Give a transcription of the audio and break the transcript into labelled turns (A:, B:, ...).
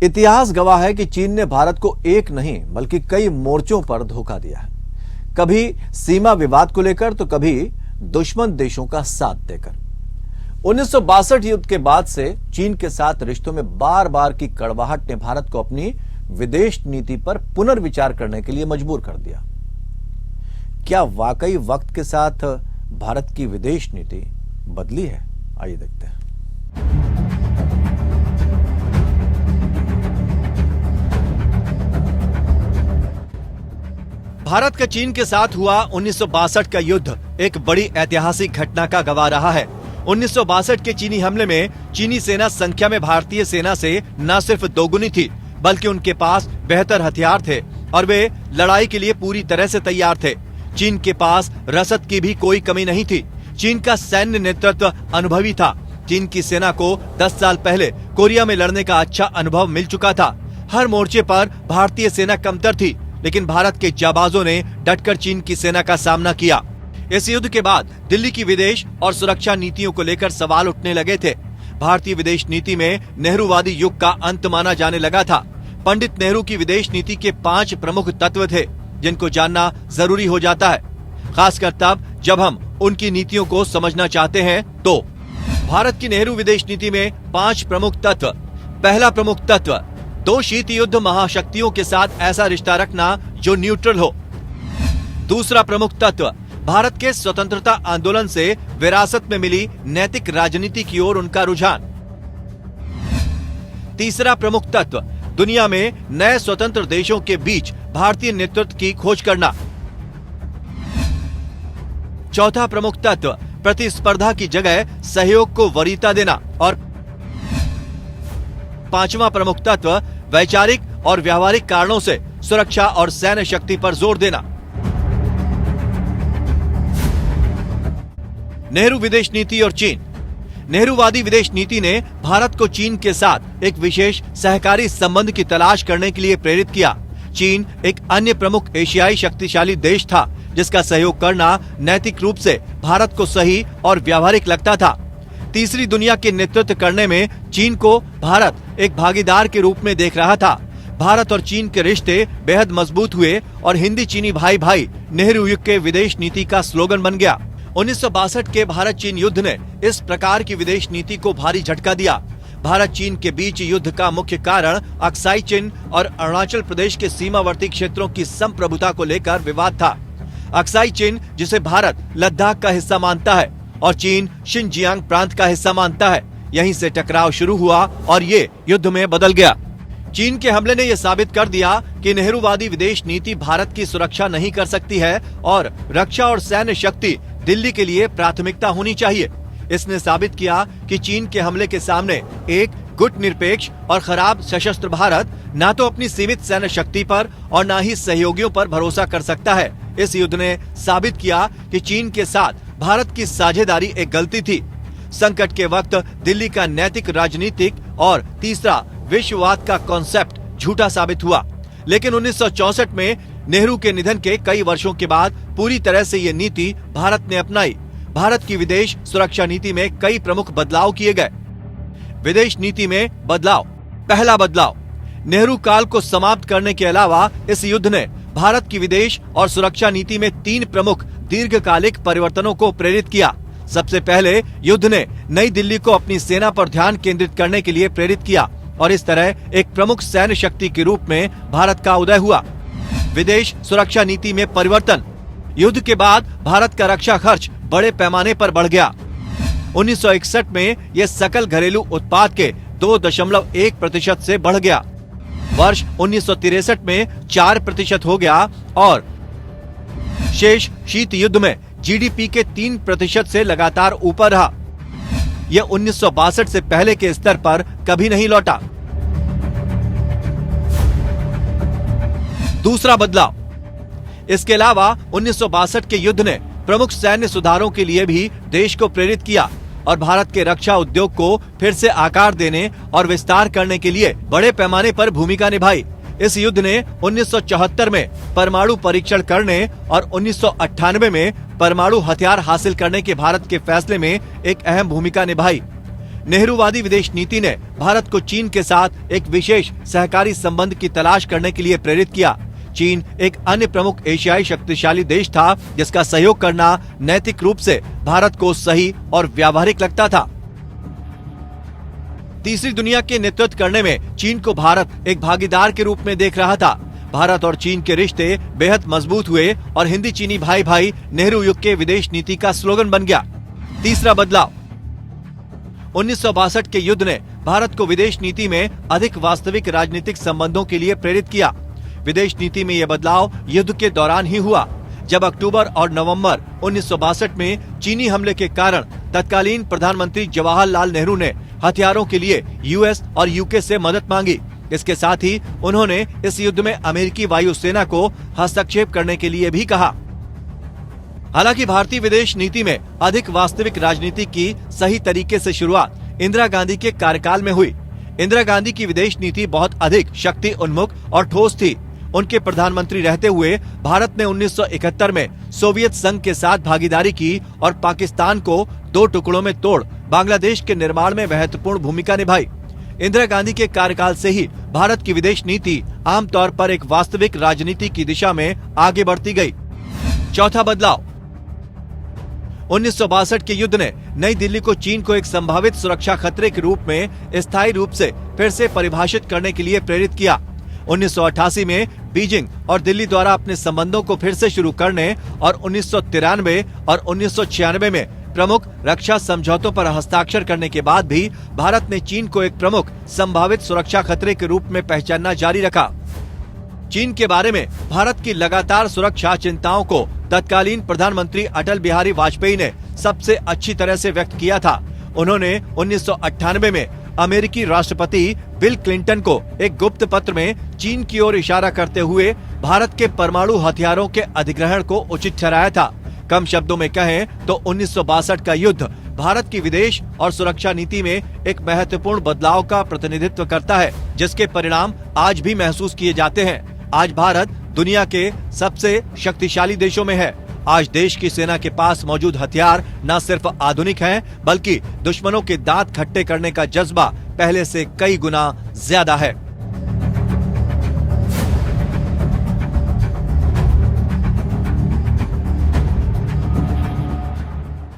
A: इतिहास गवाह है कि चीन ने भारत को एक नहीं बल्कि कई मोर्चों पर धोखा दिया है। कभी सीमा विवाद को लेकर तो कभी दुश्मन देशों का साथ देकर। 1962 युद्ध के बाद से चीन के साथ रिश्तों में बार बार की कड़वाहट ने भारत को अपनी विदेश नीति पर पुनर्विचार करने के लिए मजबूर कर दिया। क्या वाकई वक्त के साथ भारत की विदेश नीति बदली है? आइए देखते हैं। भारत का चीन के साथ हुआ 1962 का युद्ध एक बड़ी ऐतिहासिक घटना का गवाह रहा है। 1962 के चीनी हमले में चीनी सेना संख्या में भारतीय सेना से न सिर्फ दोगुनी थी, बल्कि उनके पास बेहतर हथियार थे और वे लड़ाई के लिए पूरी तरह से तैयार थे। चीन के पास रसद की भी कोई कमी नहीं थी। चीन का सैन्य नेतृत्व अनुभवी था। चीन की सेना को 10 साल पहले कोरिया में लड़ने का अच्छा अनुभव मिल चुका था। हर मोर्चे पर भारतीय सेना कमतर थी, लेकिन भारत के जाबाजों ने डटकर चीन की सेना का सामना किया। इस युद्ध के बाद दिल्ली की विदेश और सुरक्षा नीतियों को लेकर सवाल उठने लगे थे। भारतीय विदेश नीति में नेहरूवादी युग का अंत माना जाने लगा था। पंडित नेहरू की विदेश नीति के 5 प्रमुख तत्व थे, जिनको जानना जरूरी हो जाता है, खासकर तब जब हम उनकी नीतियों को समझना चाहते हैं। तो भारत की नेहरू विदेश नीति में 5 प्रमुख तत्व। पहला प्रमुख तत्व, 2 शीत युद्ध महाशक्तियों के साथ ऐसा रिश्ता रखना जो न्यूट्रल हो। दूसरा प्रमुख तत्व, भारत के स्वतंत्रता आंदोलन से विरासत में मिली नैतिक राजनीति की ओर उनका रुझान। तीसरा प्रमुख तत्व, दुनिया में नए स्वतंत्र देशों के बीच भारतीय नेतृत्व की खोज करना। चौथा प्रमुख तत्व, प्रतिस्पर्धा की जगह सहयोग को वरीयता देना। और पांचवा प्रमुख तत्व, वैचारिक और व्यावहारिक कारणों से सुरक्षा और सैन्य शक्ति पर जोर देना। नेहरू विदेश नीति और चीन। नेहरूवादी विदेश नीति ने भारत को चीन के साथ एक विशेष सहकारी संबंध की तलाश करने के लिए प्रेरित किया। चीन एक अन्य प्रमुख एशियाई शक्तिशाली देश था, जिसका सहयोग करना नैतिक रूप से भारत को सही और व्यावहारिक लगता था। तीसरी दुनिया के नेतृत्व करने में चीन को भारत एक भागीदार के रूप में देख रहा था। भारत और चीन के रिश्ते बेहद मजबूत हुए और हिंदी चीनी भाई भाई नेहरू युग के विदेश नीति का स्लोगन बन गया। 1962 के भारत चीन युद्ध ने इस प्रकार की विदेश नीति को भारी झटका दिया। भारत चीन के बीच युद्ध का मुख्य कारण अक्साई चिन और अरुणाचल प्रदेश के सीमावर्ती क्षेत्रों की संप्रभुता को लेकर विवाद था। अक्साई चिन, जिसे भारत लद्दाख का हिस्सा मानता है और चीन शिनजियांग प्रांत का हिस्सा मानता है, यहीं से टकराव शुरू हुआ और ये युद्ध में बदल गया। चीन के हमले ने यह साबित कर दिया कि नेहरूवादी विदेश नीति भारत की सुरक्षा नहीं कर सकती है और रक्षा और सैन्य शक्ति दिल्ली के लिए प्राथमिकता होनी चाहिए। इसने साबित किया कि चीन के हमले के सामने एक गुट निरपेक्ष और खराब सशस्त्र भारत न तो अपनी सीमित सैन्य शक्ति पर और न ही सहयोगियों पर भरोसा कर सकता है। इस युद्ध ने साबित किया कि चीन के साथ भारत की साझेदारी एक गलती थी। संकट के वक्त दिल्ली का नैतिक राजनीतिक और तीसरा विश्ववाद का कॉन्सेप्ट झूठा साबित हुआ। लेकिन 1964 में नेहरू के निधन के कई वर्षों के बाद पूरी तरह से ये नीति भारत ने अपनाई। भारत की विदेश सुरक्षा नीति में कई प्रमुख बदलाव किए गए। विदेश नीति में बदलाव। पहला बदलाव, नेहरू काल को समाप्त करने के अलावा इस युद्ध ने भारत की विदेश और सुरक्षा नीति में 3 प्रमुख दीर्घकालिक परिवर्तनों को प्रेरित किया। सबसे पहले युद्ध ने नई दिल्ली को अपनी सेना पर ध्यान केंद्रित करने के लिए प्रेरित किया और इस तरह एक प्रमुख सैन्य शक्ति के रूप में भारत का उदय हुआ। विदेश सुरक्षा नीति में परिवर्तन। युद्ध के बाद भारत का रक्षा खर्च बड़े पैमाने पर बढ़ गया। 1961 में यह सकल घरेलू उत्पाद के 2.1% से बढ़ गया। वर्ष 1963 में 4% हो गया और शेष शीत युद्ध में जीडीपी के 3% से लगातार ऊपर रहा। यह 1962 से पहले के स्तर पर कभी नहीं लौटा। दूसरा बदलाव, इसके अलावा 1962 के युद्ध ने प्रमुख सैन्य सुधारों के लिए भी देश को प्रेरित किया और भारत के रक्षा उद्योग को फिर से आकार देने और विस्तार करने के लिए बड़े पैमाने पर भूमिका निभाई। इस युद्ध ने 1974 में परमाणु परीक्षण करने और 1998 में परमाणु हथियार हासिल करने के भारत के फैसले में एक अहम भूमिका निभाई। नेहरूवादी विदेश नीति ने भारत को चीन के साथ एक विशेष सहकारी संबंध की तलाश करने के लिए प्रेरित किया। चीन एक अन्य प्रमुख एशियाई शक्तिशाली देश था जिसका सहयोग करना नैतिक रूप से भारत को सही और व्यावहारिक लगता था। तीसरी दुनिया के नेतृत्व करने में चीन को भारत एक भागीदार के रूप में देख रहा था। भारत और चीन के रिश्ते बेहद मजबूत हुए और हिंदी चीनी भाई भाई नेहरू युग के विदेश नीति का स्लोगन बन गया। तीसरा बदलाव, 1962 के युद्ध ने भारत को विदेश नीति में अधिक वास्तविक राजनीतिक संबंधों के लिए प्रेरित किया। विदेश नीति में यह बदलाव युद्ध के दौरान ही हुआ, जब अक्टूबर और नवंबर 1962 में चीनी हमले के कारण तत्कालीन प्रधानमंत्री जवाहरलाल नेहरू ने हथियारों के लिए यूएस और यूके से मदद मांगी। इसके साथ ही उन्होंने इस युद्ध में अमेरिकी वायुसेना को हस्तक्षेप करने के लिए भी कहा। हालांकि भारतीय विदेश नीति में अधिक वास्तविक राजनीति की सही तरीके से शुरुआत इंदिरा गांधी के कार्यकाल में हुई। इंदिरा गांधी की विदेश नीति बहुत अधिक शक्ति उन्मुख और ठोस थी। उनके प्रधानमंत्री रहते हुए भारत ने 1971 में सोवियत संघ के साथ भागीदारी की और पाकिस्तान को 2 टुकड़ों में तोड़ बांग्लादेश के निर्माण में महत्वपूर्ण भूमिका निभाई। इंदिरा गांधी के कार्यकाल से ही भारत की विदेश नीति आमतौर पर एक वास्तविक राजनीति की दिशा में आगे बढ़ती गई। चौथा बदलाव, 1962 के युद्ध ने नई दिल्ली को चीन को एक संभावित सुरक्षा खतरे के रूप में स्थायी रूप से फिर से परिभाषित करने के लिए प्रेरित किया। 1988 में बीजिंग और दिल्ली द्वारा अपने संबंधों को फिर से शुरू करने और 1993 और 1996 में प्रमुख रक्षा समझौतों पर हस्ताक्षर करने के बाद भी भारत ने चीन को एक प्रमुख संभावित सुरक्षा खतरे के रूप में पहचानना जारी रखा। चीन के बारे में भारत की लगातार सुरक्षा चिंताओं को तत्कालीन प्रधानमंत्री अटल बिहारी वाजपेयी ने सबसे अच्छी तरह से व्यक्त किया था। उन्होंने 1998 में अमेरिकी राष्ट्रपति बिल क्लिंटन को एक गुप्त पत्र में चीन की ओर इशारा करते हुए भारत के परमाणु हथियारों के अधिग्रहण को उचित ठहराया था। कम शब्दों में कहें तो 1962 का युद्ध भारत की विदेश और सुरक्षा नीति में एक महत्वपूर्ण बदलाव का प्रतिनिधित्व करता है, जिसके परिणाम आज भी महसूस किए जाते हैं। आज भारत दुनिया के सबसे शक्तिशाली देशों में है। आज देश की सेना के पास मौजूद हथियार न सिर्फ आधुनिक हैं, बल्कि दुश्मनों के दांत खट्टे करने का जज्बा पहले से कई गुना ज्यादा है।